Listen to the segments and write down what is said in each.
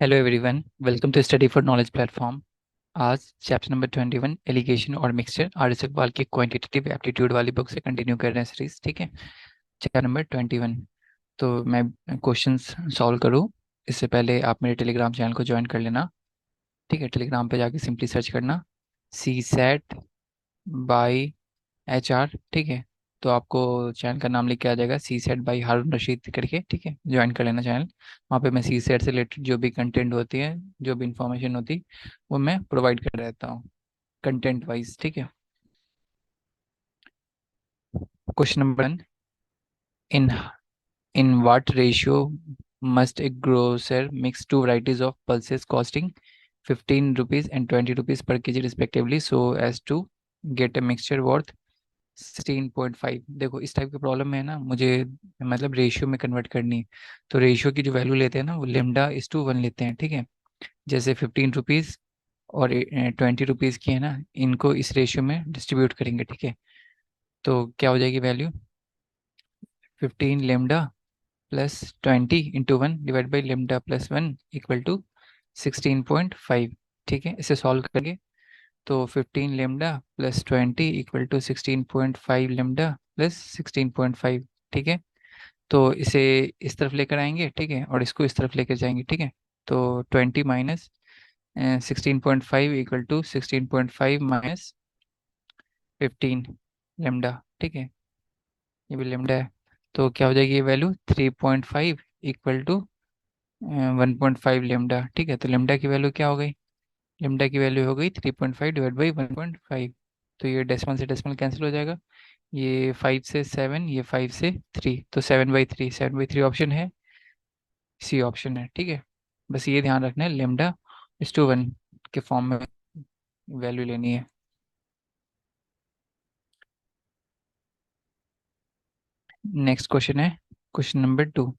Hello everyone, welcome to study for knowledge platform. आज chapter number 21 alligation और mixture R Iqbal की quantitative aptitude वाली book से continue कर रहे हैं सीरीज। ठीक है, चैप्टर नंबर 21। तो मैं क्वेश्चंस सॉल्व करूँ इससे पहले आप मेरे टेलीग्राम चैनल को ज्वाइन कर लेना। ठीक है, टेलीग्राम पे जाके सिंपली सर्च करना सी सेट बाई एच आर। ठीक है, तो आपको चैनल का नाम लिख के आ जाएगा सी सेट बाई हारून रशीद करके। ठीक है, ज्वाइन कर लेना चैनल। वहाँ पे मैं सी सेट से रिलेटेड जो भी कंटेंट होती है, जो भी इंफॉर्मेशन होती है, वो मैं प्रोवाइड कर रहता हूँ कंटेंट वाइज। ठीक है, question number 1। In in what ratio must a grocer mix two varieties of pulses costing 15 rupees and 20 rupees per kg respectively so as to get a mixture worth 16.5। देखो, इस type की problem में है ना, मुझे मतलब रेशियो में convert करनी है। तो रेशियो की जो वैल्यू लेते हैं ना, वो लेमडा/1 लेते हैं। ठीक है, जैसे 15 रुपीज़ और 20 रुपीज़ की है ना, इनको इस रेशियो में डिस्ट्रीब्यूट करेंगे। ठीक है, तो क्या हो जाएगी value? 15 lambda +20 × 1 divide by lambda +1 equal to 16.5। ठीक है, इसे सॉल्व करेंगे तो 15 लेमडा +20 इक्वल टू 16.5 लेमडा +16.5। ठीक है, तो इसे इस तरफ लेकर आएंगे। ठीक है, और इसको इस तरफ लेकर जाएंगे। ठीक है, तो 20 माइनस 16.5 इक्वल टू 16.5 - 15 लेमडा। ठीक है, ये भी लेमडा है। तो क्या हो जाएगी ये वैल्यू? 3.5 equal to 1.5 lambda. ठीक है, तो लेमडा की वैल्यू क्या हो गई? लेमडा की वैल्यू हो गई 3.5 डिवाइड बाई 1.5। तो ये डेसिमल से डेसिमल कैंसिल हो जाएगा। ये 5 से 7, ये 5 से 3, तो 7/3। 7/3 ऑप्शन है, सी ऑप्शन है। ठीक है, बस ये ध्यान रखना है, लेमडा/1 के फॉर्म में वैल्यू लेनी है। नेक्स्ट क्वेश्चन है question number 2।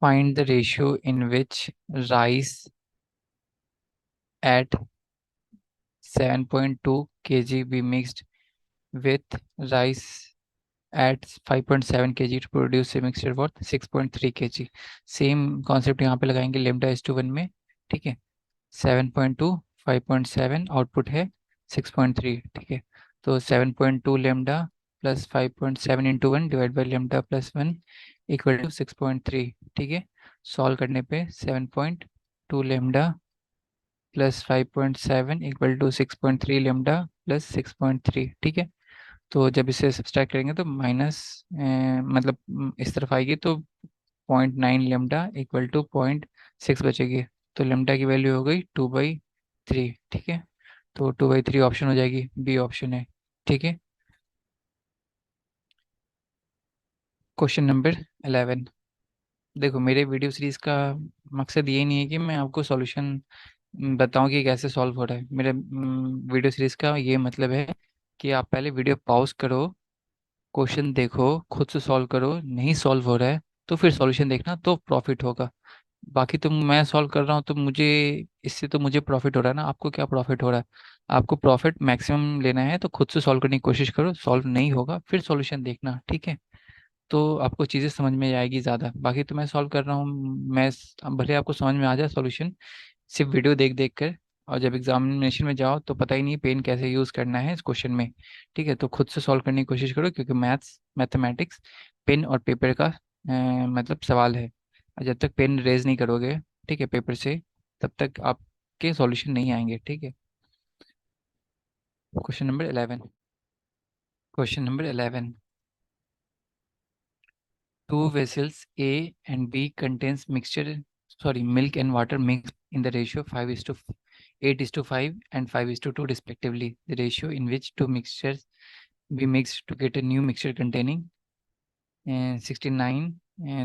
Find the ratio in which rice at 7.2 kg be mixed with rice at 5.7 kg to produce a mixture worth 6.3 kg। Same concept यहाँ पे लगाएंगे लेमडा/1 में। ठीक है, 7.2, 5.7, आउटपुट है 6.3। ठीक है, तो 7.2 lambda plus 5.7 into 1 divide by lambda +1 equal to 6.3। ठीक है, सॉल्व करने पे 7.2 lambda plus 5.7 equal to 6.3 lambda plus 6.3। ठीक है, तो जब इसे सब्सट्रैक्ट करेंगे तो माइनस मतलब इस तरफ आएगी, तो 0.9 लेमडा इक्वल टू 0.6 बचेगी। तो लेमडा की वैल्यू हो गई 2/3। ठीक है, तो 2/3 ऑप्शन हो जाएगी, बी ऑप्शन है। ठीक है, क्वेश्चन नंबर 11। देखो, मेरे वीडियो सीरीज का मकसद ये नहीं है कि मैं आपको सॉल्यूशन बताऊं कि कैसे सॉल्व हो रहा है। मेरे वीडियो सीरीज का ये मतलब है कि आप पहले वीडियो पॉज करो, क्वेश्चन देखो, खुद से सॉल्व करो। नहीं सॉल्व हो रहा है तो फिर सॉल्यूशन देखना, तो प्रॉफिट होगा। बाकी तो मैं सॉल्व कर रहा हूँ तो मुझे इससे तो मुझे प्रॉफिट हो रहा है ना। आपको क्या प्रॉफिट हो रहा है? आपको प्रॉफिट मैक्सिमम लेना है तो खुद से सॉल्व करने की कोशिश करो। सॉल्व नहीं होगा फिर सॉल्यूशन देखना। ठीक है, तो आपको चीज़ें समझ में आएगी ज़्यादा। बाकी तो मैं सॉल्व कर रहा हूँ, भले आपको समझ में आ जाए सॉल्यूशन सिर्फ वीडियो देख देख कर, और जब एग्जामिनेशन में जाओ तो पता ही नहीं पेन कैसे यूज़ करना है इस क्वेश्चन में। ठीक है, तो खुद से सॉल्व करने की कोशिश करो, क्योंकि मैथमेटिक्स पेन और पेपर का मतलब सवाल है। और जब तक पेन रेज नहीं करोगे, ठीक है, पेपर से, तब तक आपके सॉल्यूशन नहीं आएंगे। ठीक है, question number 11। Question number 11। Two vessels A and B contains milk and water mixed in the ratio 8:5 and 5:2 respectively. The ratio in which two mixtures be mixed to get a new mixture containing 69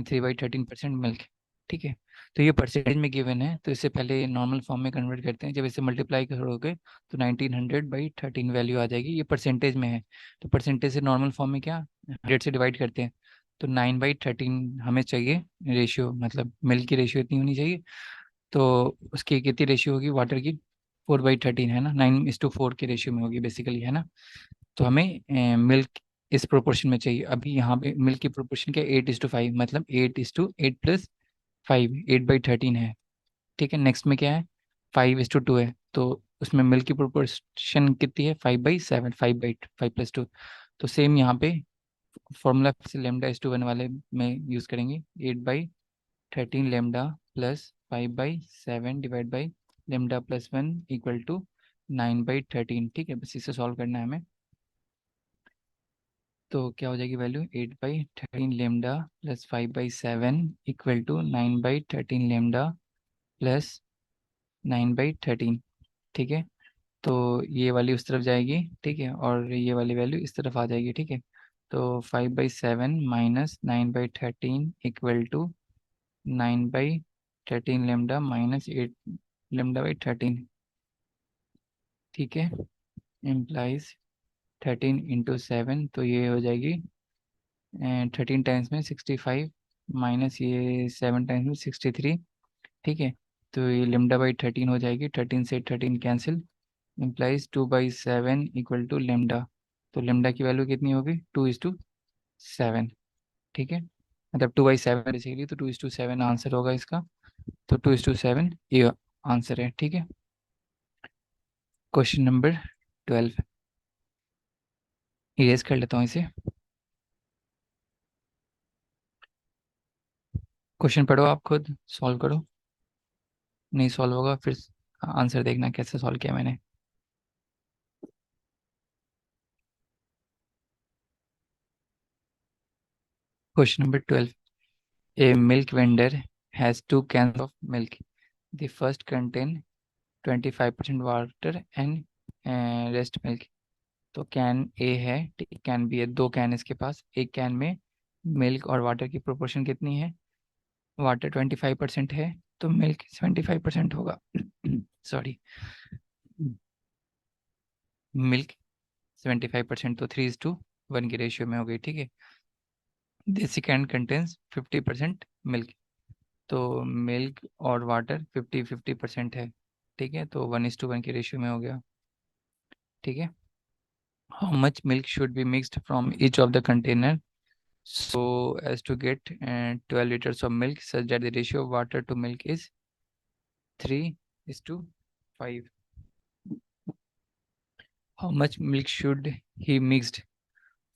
3/13% milk. ठीक है, तो ये percentage में given है, तो इससे पहले normal form में कन्वर्ट करते हैं। जब इसे मल्टीप्लाई करोगे तो 1900/13 वैल्यू आ जाएगी। ये परसेंटेज में है, तो परसेंटेज से नॉर्मल फॉर्म में क्या 100 से डिवाइड करते हैं, तो 9/13 हमें चाहिए रेशियो, मतलब मिल्क की रेशियो इतनी होनी चाहिए। तो उसकी कितनी रेशियो होगी वाटर की? 4/13 है ना, 9:4 के रेशियो में होगी बेसिकली, है ना। तो हमें मिल्क इस प्रोपोर्शन में चाहिए। अभी यहाँ पे मिल्क की प्रोपोर्शन क्या है, 8:5, मतलब 8:8 + 5, 8/13 है। ठीक है, नेक्स्ट में क्या है, 5:2 है, तो उसमें मिल्क की प्रोपोर्शन कितनी है, 5/7, 5/5 + 2। तो सेम यहाँ पे फॉर्मूला से λ1 वाले में यूज़ करेंगे, 8/13 लेमडा प्लस 5/7 /λ+1 = 9/13। ठीक है, बस इसे सॉल्व करना है हमें। तो क्या हो जाएगी value, 8/13 lambda plus 5/7 = 9/13 lambda plus 9/13। ठीक है, तो ये वाली उस तरफ जाएगी, ठीक है, और ये वाली वैल्यू इस तरफ आ जाएगी। ठीक है, तो 5/7 माइनस 9/13 = 9/13 लेमडा माइनस 8 λ/13। ठीक है, इम्प्लाइज 13 × 7, तो ये हो जाएगी 13 टाइम्स में 65 माइनस ये 7 टाइम्स में 63। ठीक है, तो ये λ/13 हो जाएगी, 13 से 13 कैंसिल, इम्प्लाइज 2/7 = लेमडा। तो लेमडा की वैल्यू कितनी होगी, 2:7। ठीक है, मतलब 2/7 बेसिकली, तो 2:7 आंसर होगा इसका। तो 2:7 ये आंसर है। ठीक है, क्वेश्चन नंबर 12, इरेज कर लेता हूँ इसे। क्वेश्चन पढ़ो आप, खुद सॉल्व करो, नहीं सॉल्व होगा फिर आंसर देखना कैसे सॉल्व किया मैंने। Question number 12, A milk vendor has 2 cans of milk. The first contain 25% water and rest milk. तो कैन ए है, कैन बी है, 2 कैन इसके पास। एक कैन में मिल्क और वाटर की प्रोपोर्शन कितनी है, वाटर 25% है, तो मिल्क 75% होगा। सॉरी, मिल्क 75%, तो 3:1 की रेशियो में हो गई। ठीक है, देसी कैन कंटेन्स 50% मिल्क, तो मिल्क और वाटर 50-50% है। ठीक है, तो 1:1 की रेशियो में हो गया। ठीक है, how much milk should be mixed from each of the container so as to get 12 liters of milk such that the ratio of water to milk is 3:5. How much milk should he mixed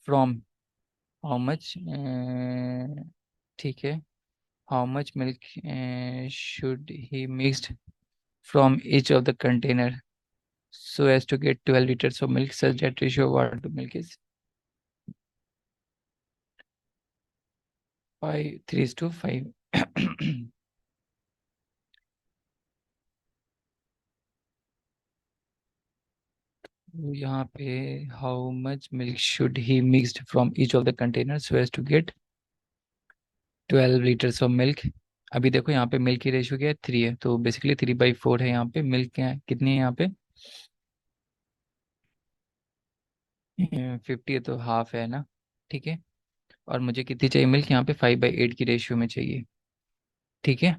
from, how much ठीक है, how much milk should he mixed from each of the container so as to get 12 liters of milk such that ratio of water to milk is 3:5। तो यहाँ पे how much milk should he mixed from each of the container so as to get 12 litres of milk. अभी देखो यहाँ पे milk की ratio क्या है, 3 है, तो बेसिकली 3/4 है यहाँ पे। मिल्क क्या है, कितनी है यहाँ पे, 50 है, तो हाफ है ना। ठीक है, और मुझे कितनी चाहिए मिल्क, यहाँ पे 5/8 की रेशियो में चाहिए। ठीक है,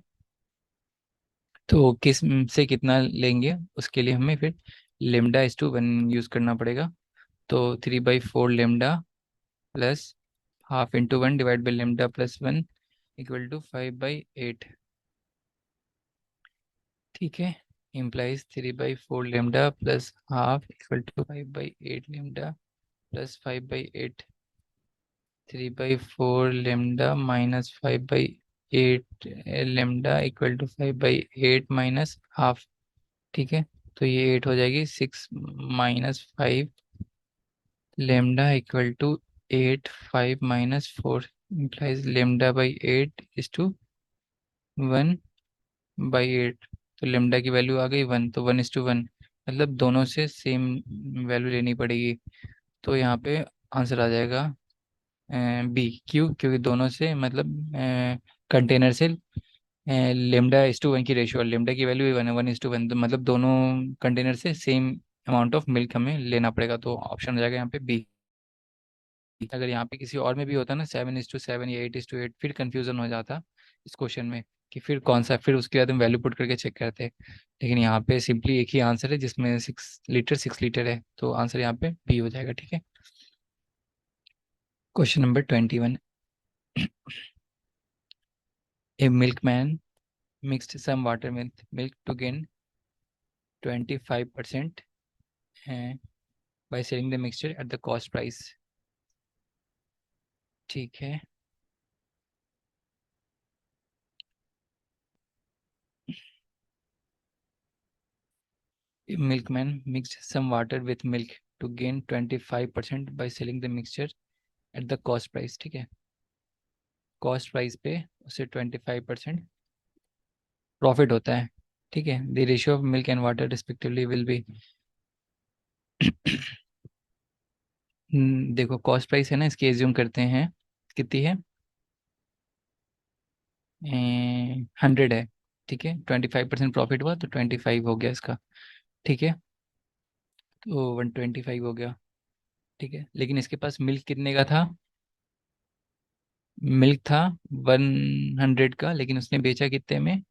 तो किस से कितना लेंगे, उसके लिए हमें फिर λ1 यूज़ करना पड़ेगा। तो 3/4 lambda plus half into 1 divide by λ+1 = 5/8। ठीक है, implies 3/4 lambda plus half = 5/8 lambda plus 5/8। 3/4 lambda minus 5/8 lambda = 5/8 minus half. ठीक है, तो ये 8 हो जाएगी, 6 माइनस 5 लेमडा = 8, 5 - 4 implies λ/8 = 1/8। तो लेमडा की वैल्यू आ गई 1, तो 1:1, मतलब दोनों से सेम वैल्यू लेनी पड़ेगी। तो यहाँ पे आंसर आ जाएगा बी। क्यों, क्योंकि दोनों से मतलब कंटेनर से λ:1 की रेशियो, लेमडा की वैल्यू 1 है, 1:1, तो मतलब दोनों कंटेनर से सेम अमाउंट ऑफ मिल्क हमें लेना पड़ेगा। तो ऑप्शन हो जाएगा यहाँ पे बी। अगर यहाँ पे किसी और में भी होता ना 7:7 या 8:8, फिर कंफ्यूजन हो जाता इस क्वेश्चन में कि फिर कौन सा, फिर उसके बाद हम वैल्यू पुट करके चेक करते हैं। लेकिन यहाँ पे सिंपली एक ही आंसर है जिसमें 6 लीटर 6 लीटर है, तो आंसर यहाँ पे बी हो जाएगा। ठीक है, question number 21. A milkman mixed some water with milk to gain 25% by selling the mixture at the cost price. ठीक है. A milkman mixed some water with milk to gain 25% by selling the mixture at the cost price. ठीक है. Cost price पे उसे 25% profit होता है. ठीक है. The ratio of milk and water respectively will be देखो कॉस्ट प्राइस है ना, इसकी एज्यूम करते हैं कितनी है, 100 है. ठीक है. 25% प्रॉफिट हुआ तो 25 हो गया इसका. ठीक है. तो 125 हो गया. ठीक है. लेकिन इसके पास मिल्क कितने का था, मिल्क था 100 का, लेकिन उसने बेचा कितने में,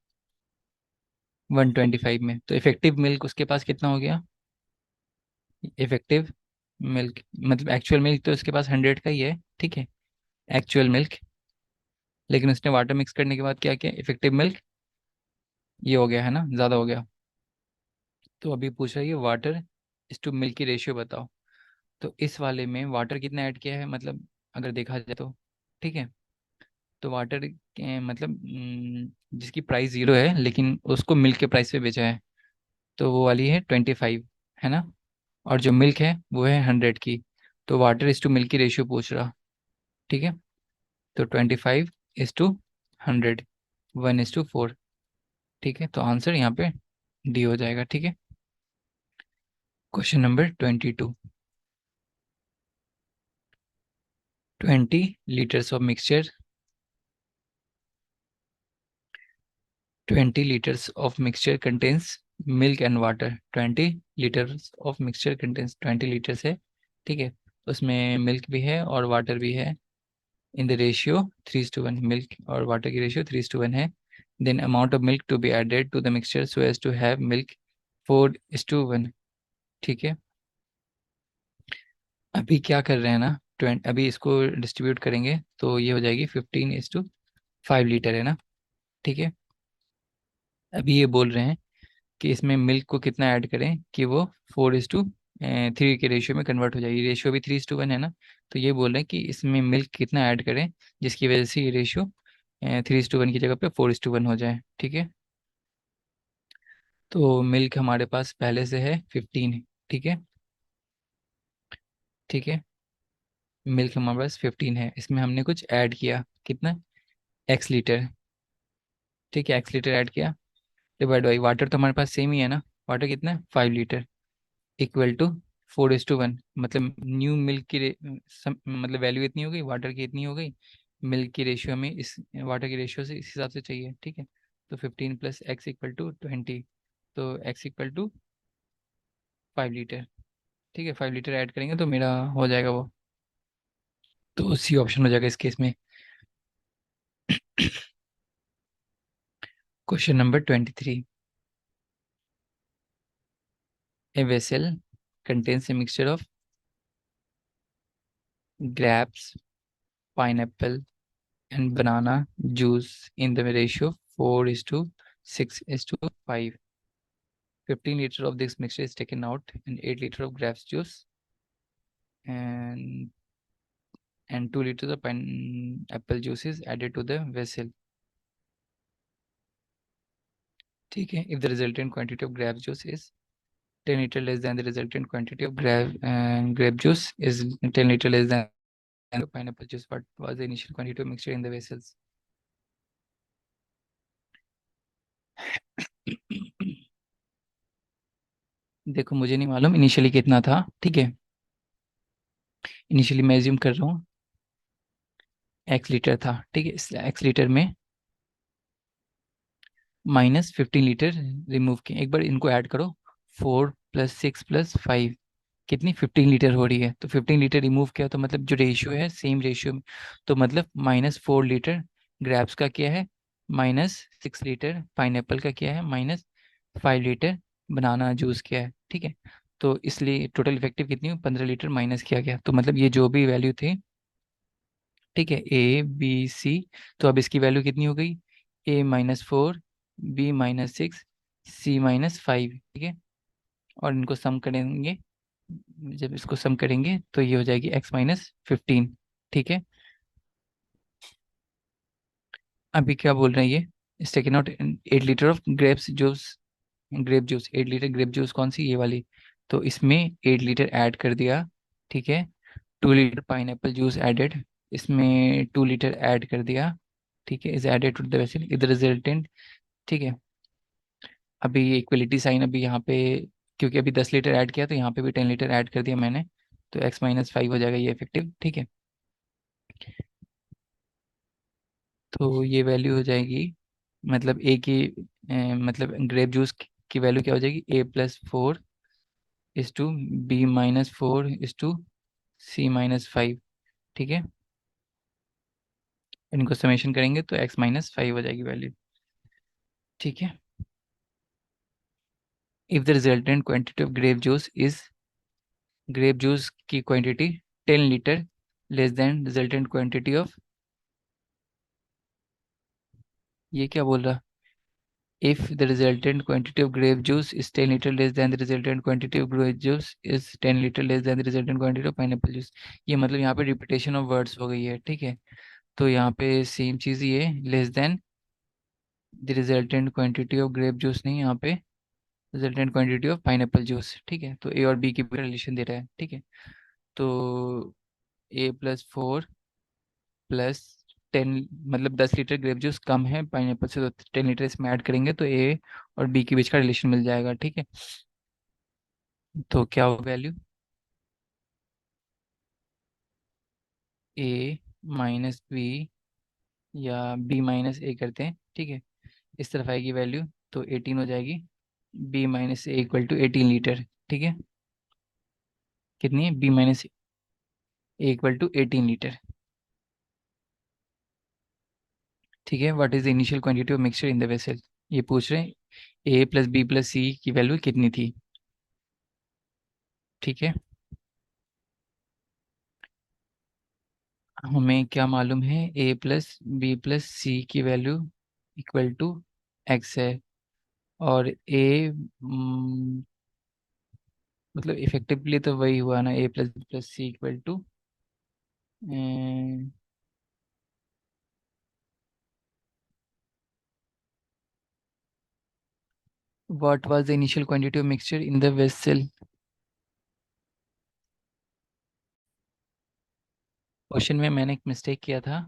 125 में. तो इफेक्टिव मिल्क उसके पास कितना हो गया, इफेक्टिव मिल्क मतलब एक्चुअल मिल्क तो उसके पास 100 का ही है. ठीक है. एक्चुअल मिल्क, लेकिन उसने वाटर मिक्स करने के बाद क्या किया, इफेक्टिव मिल्क ये हो गया है ना, ज़्यादा हो गया. तो अभी पूछ रही है वाटर इस टू मिल्क की रेशियो बताओ. तो इस वाले में वाटर कितना ऐड किया है, मतलब अगर देखा जाए तो. ठीक है. तो वाटर मतलब जिसकी प्राइस 0 है लेकिन उसको मिल्क के प्राइस पे बेचा है, तो वो वाली है 25, है ना. और जो मिल्क है वो है 100 की. तो वाटर इज टू मिल्क की रेशियो पूछ रहा. ठीक है. तो 25:100, 1:4. ठीक है. तो आंसर यहाँ पे डी हो जाएगा. ठीक है. Question number 22. 20 liters of mixture 20 liters of mixture contains milk and water. 20 liters of mixture contains 20 liters है. ठीक है. उसमें मिल्क भी है और वाटर भी है. इन द रेशियो 3:1, मिल्क और वाटर की रेशियो 3:1 है. Then amount of milk to be added to the mixture so as to have milk 4:1. ठीक है. अभी क्या कर रहे हैं ना, 20 अभी इसको डिस्ट्रीब्यूट करेंगे तो ये हो जाएगी 15:5 लीटर, है ना. ठीक है. अभी ये बोल रहे हैं कि इसमें मिल्क को कितना ऐड करें कि वो 4:3 के रेशियो में कन्वर्ट हो जाएगी. रेशियो भी 3:1 है ना. तो ये बोल रहे हैं कि इसमें मिल्क कितना ऐड करें जिसकी वजह से ये रेशियो 3:1 की जगह पे 4:1 हो जाए. ठीक है. तो मिल्क हमारे पास पहले से है 15. ठीक है. ठीक है. मिल्क हमारे पास 15 है, इसमें हमने कुछ ऐड किया कितना, एक्स लीटर. ठीक है. एक्स लीटर ऐड किया डिवाइड बाई वाटर, तो हमारे पास सेम ही है ना. वाटर कितना है, 5 लीटर, इक्वल टू 4:1. मतलब न्यू मिल्क की मतलब वैल्यू इतनी हो गई, वाटर की इतनी हो गई. मिल्क की रेशियो हमें इस वाटर की रेशियो से इस हिसाब से चाहिए. ठीक है. तो 15 + x इक्वल टू 20. तो x इक्वल टू 5 लीटर. ठीक है. 5 लीटर ऐड करेंगे तो मेरा हो जाएगा वो. तो सी ऑप्शन हो जाएगा इस केस में. Question number 23. A vessel contains a mixture of grapes, pineapple, and banana juice in the ratio 4:6:5. 15 liter of this mixture is taken out and 8 liter of grapes juice and 2 liters of pineapple juice is added to the vessel. ठीक है. If the resultant quantity of grape juice is 10 liter less than the resultant quantity of grape juice is 10 liter less than the pineapple juice, what was the initial quantity of mixture in the vessels? देखो मुझे नहीं मालूम initially कितना था. ठीक है. Initially मैं assume कर रहा हूँ एक्स लीटर था. ठीक है. इस एक्स लीटर में -15 लीटर रिमूव किए. एक बार इनको ऐड करो, 4 + 6 + 5 कितनी 15 लीटर हो रही है. तो 15 लीटर रिमूव किया तो मतलब जो रेशियो है सेम रेशियो में. तो मतलब -4 लीटर ग्रैप्स का क्या है, -6 लीटर पाइनएप्पल का क्या है, -5 लीटर बनाना जूस क्या है. ठीक है. तो इसलिए टोटल इफेक्टिव कितनी हुई, 15 लीटर माइनस किया गया. तो मतलब ये जो भी वैल्यू थी ठीक है, A B C। तो अब इसकी वैल्यू कितनी हो गई, A-4, B-6, C-5, ठीक है। और इनको सम करेंगे, जब इसको सम करेंगे तो ये हो जाएगी X-15, ठीक है। अभी क्या बोल रहे हैं ये, taken out 8 litre of grapes juice, grape juice 8 litre grape juice कौन सी, ये वाली। तो इसमें 8 लीटर ऐड कर दिया, ठीक है। 2 लीटर पाइनएप्पल जूस एडेड, इसमें 2 लीटर ऐड कर दिया, ठीक है, is added to the vessel is the resultant, ठीक है। अभी इक्वलिटी साइन अभी यहाँ पे, क्योंकि अभी 10 लीटर ऐड किया तो यहाँ पे भी 10 लीटर ऐड कर दिया मैंने, तो X-5 हो जाएगा ये इफेक्टिव, ठीक है। तो ये वैल्यू हो जाएगी, मतलब ए की मतलब ग्रेप जूस की वैल्यू क्या हो जाएगी, A+4 B-4 C-5, ठीक है। इनको समेशन करेंगे तो X-5 हो जाएगी वैल्यू, ठीक है। If the resultant quantity of grape juice is, grape juice की quantity 10 litre less than resultant quantity of, ये क्या बोल रहा, if the resultant quantity of grape juice is 10 liter less than the resultant quantity of grape juice is 10 liter less than the resultant quantity of pineapple juice। ये मतलब यहाँ पे repetition of words हो गई है, ठीक है। तो यहाँ पे सेम चीज़ ही है, less than the resultant quantity of grape juice, नहीं यहाँ पे resultant quantity of pineapple juice, ठीक है। तो ए और बी की रिलेशन दे रहा है, ठीक है। तो A+4 + 10, मतलब 10 लीटर ग्रेप जूस कम है पाइनएप्पल से, तो 10 लीटर इसमें ऐड करेंगे तो ए और बी के बीच का रिलेशन मिल जाएगा, ठीक है। तो क्या हो वैल्यू, A-B या B-A करते हैं, ठीक है। इस तरफ आएगी वैल्यू तो 18 हो जाएगी, B-A = 18 लीटर, ठीक है। कितनी है, B-A = 18 लीटर, ठीक है। What is the initial quantity of mixture in the vessel, ये पूछ रहे हैं A+B+C की वैल्यू कितनी थी, ठीक है। हमें क्या मालूम है, A+B+C की वैल्यू इक्वल टू X है, और A मतलब इफेक्टिवली तो वही हुआ ना, A+B+C = what was the initial quantity of mixture in the vessel. Question में मैंने एक मिस्टेक किया था,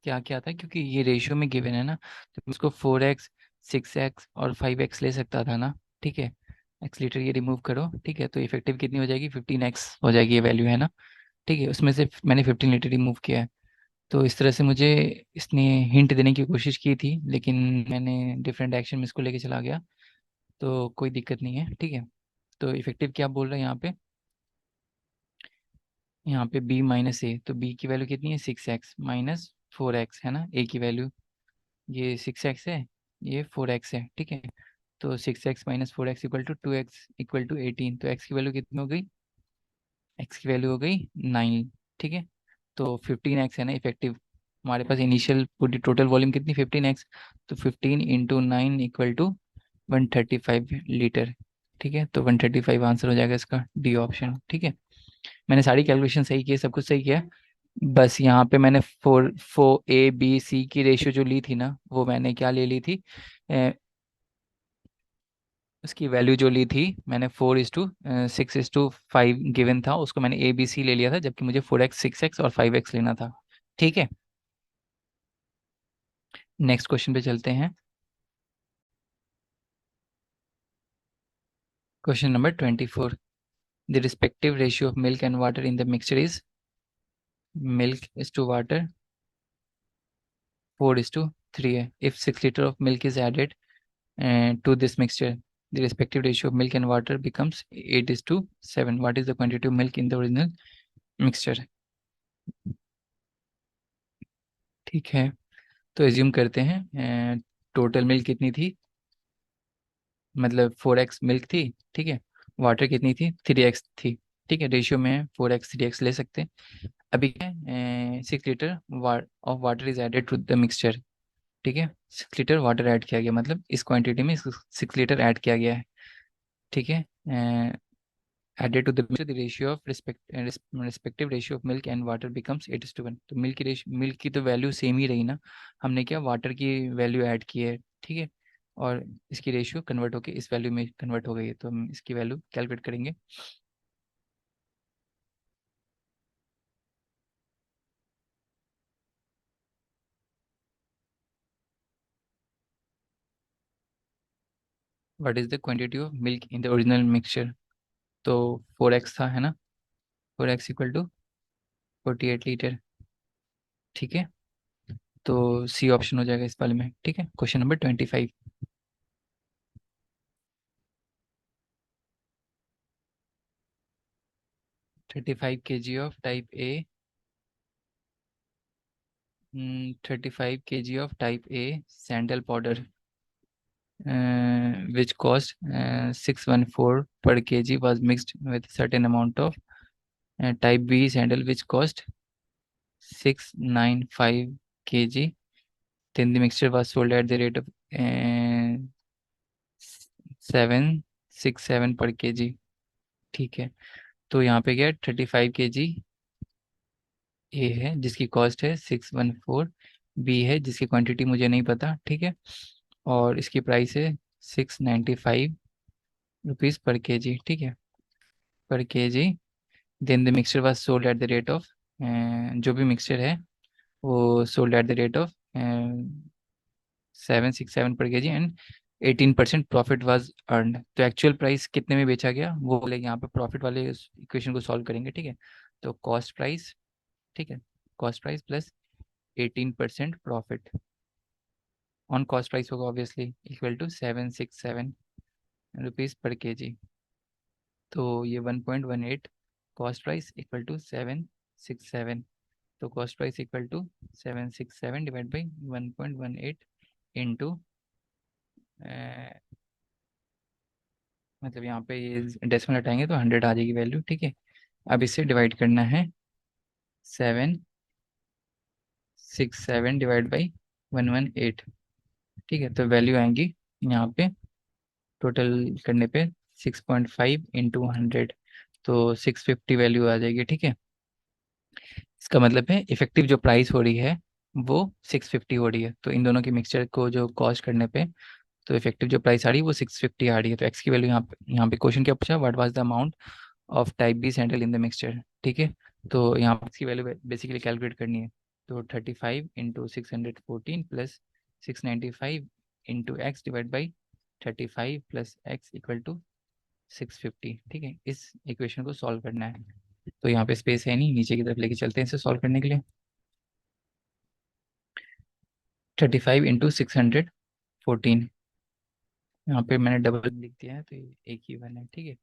क्या किया था, क्योंकि ये रेशियो में गिवन है ना, तो उसको 4x 6x और 5x ले सकता था ना, ठीक है। एक्स लीटर ये रिमूव करो, ठीक है, तो इफेक्टिव कितनी हो जाएगी, 15x हो जाएगी ये वैल्यू, है ना, ठीक है। उसमें से मैंने 15 लीटर रिमूव किया है। तो इस तरह से मुझे इसने हिंट देने की कोशिश की थी, लेकिन मैंने डिफरेंट एक्शन में इसको लेके चला गया, तो कोई दिक्कत नहीं है, ठीक है। तो इफेक्टिव क्या बोल रहे हैं यहाँ पे B-A, तो B की वैल्यू कितनी है, 6x-4x, है ना। A की वैल्यू ये 6x है, ये 4x है, ठीक है। तो 6x-4x = 2x = 18, तो x की वैल्यू कितनी हो गई, x की वैल्यू हो गई 9, ठीक है। तो 15x है ना इफेक्टिव, हमारे पास इनिशियल पूरी टोटल वॉल्यूम कितनी, 15x, तो 15 × 9 = 135 लीटर, ठीक है। तो 135 आंसर हो जाएगा इसका, डी ऑप्शन, ठीक है। मैंने सारी कैलकुलेशन सही की है, सब कुछ सही किया है। बस यहाँ पे मैंने four four A B C की रेशियो जो ली थी ना, वो मैंने क्या ले ली थी, उसकी वैल्यू जो ली थी मैंने 4:6:5 गिवन था, उसको मैंने ABC ले लिया था, जबकि मुझे 4x 6x और 5x लेना था, ठीक है। नेक्स्ट क्वेश्चन पे चलते हैं। Question number 24, the respective ratio of milk and water in the mixture is, milk water 4:3 है। If 6 litre of milk is added to this mixture, the respective ratio of milk and water becomes 8:7। What is the quantity of milk in the original mixture, ठीक है। तो assume करते हैं total milk कितनी थी, मतलब 4x milk थी, ठीक है। वाटर कितनी थी, 3x थी, ठीक है। रेशियो में 4x 3x ले सकते हैं। अभी क्या है, 6 litre of water is added to the mixture. ठीक है, 6 लीटर वाटर ऐड किया गया, मतलब इस क्वांटिटी में 6 लीटर ऐड किया गया है। ठीक है, added to the mixture, the ratio of respective ratio of milk and water becomes 8:1। तो मिल्क की तो वैल्यू सेम ही रही ना, हमने क्या वाटर की वैल्यू ऐड की है। ठीक है, और इसकी रेशियो कन्वर्ट होके इस वैल्यू में कन्वर्ट हो गई है, तो हम इसकी वैल्यू कैलकुलेट करेंगे। What is the quantity of milk in the original mixture? तो 4x था, है ना, 4x इक्वल टू 48 लीटर। ठीक है, तो सी ऑप्शन हो जाएगा इस वाले में। ठीक है, question number 25। 35 kg of type A, 35 kg of type A sandal powder, which cost 614 per kg, was mixed with certain amount of type B sandal, which cost 695 kg. Then the mixture was sold at the rate of 767 per kg। ठीक है, तो यहाँ पे क्या, 35 kg ए है जिसकी cost है 614, B है जिसकी क्वांटिटी मुझे नहीं पता। ठीक है, और इसकी प्राइस है 695 रुपीज़ पर केजी। ठीक है, per kg. Then the mixture was sold at the rate of, जो भी मिक्सचर है वो sold at the rate of 767 per kg, and 18% profit was earn. तो एक्चुअल प्राइस कितने में बेचा गया वो बोले, यहाँ पे प्रॉफिट वाले इक्वेशन को सॉल्व करेंगे। ठीक है, तो कॉस्ट प्राइस, ठीक है, cost price plus 18% profit on cost price होगा obviously, equal to 767 rupees per kg. तो ये 1.18 कॉस्ट प्राइस इक्वल टू 767। तो cost price equal to 767 divide by 1.18 into, मतलब यहाँ पे ये डेसिमल हटाएंगे तो 100 आ जाएगी वैल्यू। ठीक है, अब इसे डिवाइड करना है, 767 डिवाइड बाई 118। ठीक है, तो वैल्यू आएंगी यहाँ पे टोटल करने पे 6.5 इंटू 100, तो 650 वैल्यू आ जाएगी। ठीक है, इसका मतलब है इफेक्टिव जो प्राइस हो रही है वो 650 हो रही है। तो इन दोनों के मिक्सचर को जो कॉस्ट करने पे, तो इफेक्टिव जो प्राइस आ रही है वो 650 आ रही है। तो एक्स की वैल्यू यहाँ पे क्वेश्चन क्या पूछा, what was the amount of type B sandal in the mixture. ठीक है, तो यहाँ पर इसकी वैल्यू बेसिकली कैलकुलेट करनी है। तो 35 into 614 plus 695 into x divide by 35 plus x equal to 650। ठीक है, इस इक्वेशन को सॉल्व करना है। तो यहाँ पे स्पेस है नहीं, नीचे की तरफ लेके चलते हैं इसे सॉल्व करने के लिए। 35 इंटू 614, यहाँ पे मैंने डबल लिख दिया है तो ये एक ही वन है। ठीक है,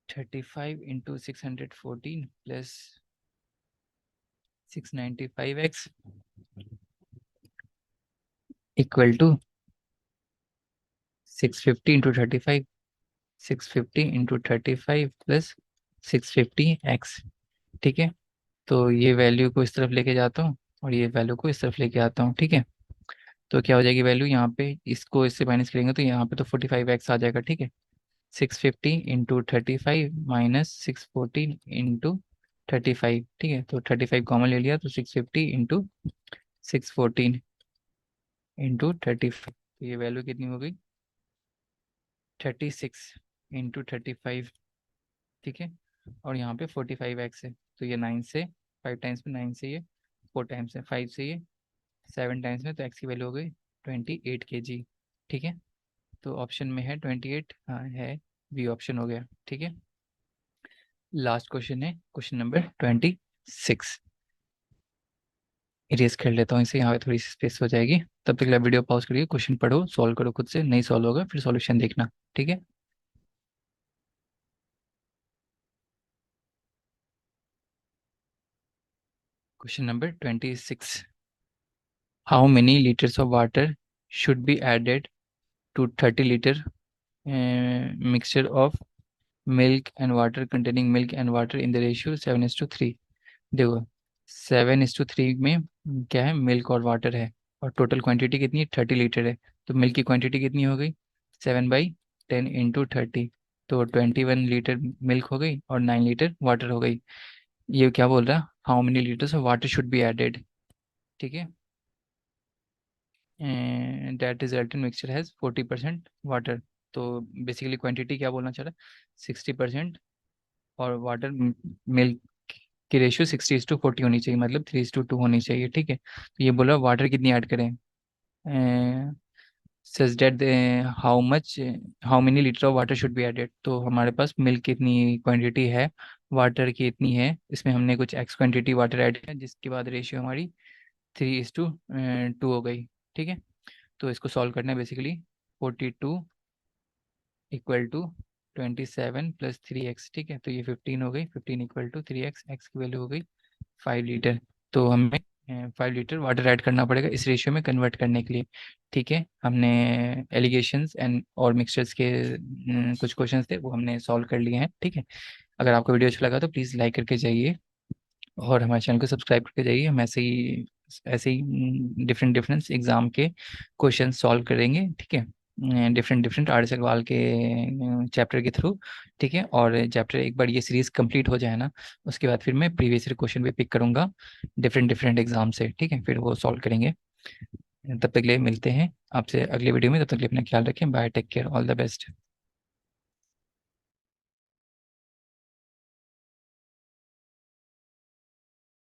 35 into 614 plus 695x equal to 650 into 35, 650 into 35 plus 650x। ठीक है, तो ये वैल्यू को इस तरफ लेके जाता हूँ और ये वैल्यू को इस तरफ लेके आता हूँ। ठीक है, तो क्या हो जाएगी वैल्यू, यहाँ पे इसको इससे माइनस करेंगे तो यहाँ पे तो 45x आ जाएगा। ठीक है, 650 इंटू 35 माइनस 614 इंटू 35। ठीक है, तो 35 कॉमन ले लिया तो 650 इंटू 614 इंटू 35, तो ये वैल्यू कितनी हो गई, 36 इंटू 35। ठीक है, और यहाँ पे 45x है, तो ये 9 से 5 टाइम्स में, 9 से ये 4 टाइम्स है, 5 से ये 7 टाइम्स में, तो एक्स की वैल्यू हो गई 28 kg। ठीक है, तो ऑप्शन में है 28, हाँ है, बी ऑप्शन हो गया। ठीक है, लास्ट क्वेश्चन है क्वेश्चन नंबर 26। इरेज कर लेता हूँ इसे, यहाँ पे थोड़ी सी स्पेस हो जाएगी। तब तक वीडियो पॉज करिए, क्वेश्चन पढ़ो, सॉल्व करो खुद से, नहीं सॉल्व होगा फिर सॉल्यूशन देखना। ठीक है, question number 26। How many litres of water should be added to 30 litre mixture of milk and water containing milk and water in the ratio 7:3। देखो 7:3 में क्या है, मिल्क और वाटर है, और टोटल क्वांटिटी कितनी है, 30 लीटर है। तो मिल्क की क्वांटिटी कितनी हो गई, 7/10 इंटू 30, तो 21 लीटर मिल्क हो गई और 9 लीटर वाटर हो गई। ये क्या बोल रहा है, how many litres of water should be added, ठीक है। That result in mixture has 40% water. तो बेसिकली क्वांटिटी क्या बोलना चाह रहा है, 60%, और वाटर मिल्क की रेशियो 60:40 होनी चाहिए, मतलब 3:2 होनी चाहिए, ठीक है। तो ये बोला वाटर कितनी ऐड करें, such that how much, how many litre of water should be added. तो हमारे पास मिल्क की इतनी क्वांटिटी है, वाटर की इतनी है, इसमें हमने कुछ एक्स क्वांटिटी वाटर ऐड किया, जिसके बाद रेशियो हमारी 3:2 हो गई, ठीक है। तो इसको सॉल्व करना है बेसिकली, 42 इक्वल टू 27 + 3x, ठीक है। तो ये 15 हो गई, 15 इक्वल टू 3x, एक्स की वैल्यू हो गई 5 लीटर। तो हमें 5 लीटर वाटर ऐड करना पड़ेगा इस रेशियो में कन्वर्ट करने के लिए, ठीक है। हमने एलिगेशंस एंड और मिक्सचर्स के कुछ क्वेश्चंस थे वो हमने सॉल्व कर लिए हैं, ठीक है। अगर आपको वीडियो अच्छा लगा तो प्लीज़ लाइक करके जाइए, और हमारे चैनल को सब्सक्राइब करके जाइए। हम ऐसे ही डिफरेंट डिफरेंट एग्जाम के क्वेश्चन सॉल्व करेंगे, ठीक है, डिफरेंट डिफरेंट आर सगवाल के चैप्टर के थ्रू, ठीक है। और चैप्टर एक बार ये सीरीज कंप्लीट हो जाए ना, उसके बाद फिर मैं प्रीवियस ईयर क्वेश्चन भी पिक करूंगा डिफरेंट डिफरेंट एग्जाम से, ठीक है, फिर वो सॉल्व करेंगे। तब तक के लिए मिलते हैं आपसे अगले वीडियो में, तब तक के लिए अपना ख्याल रखें, bye, take care, all the best.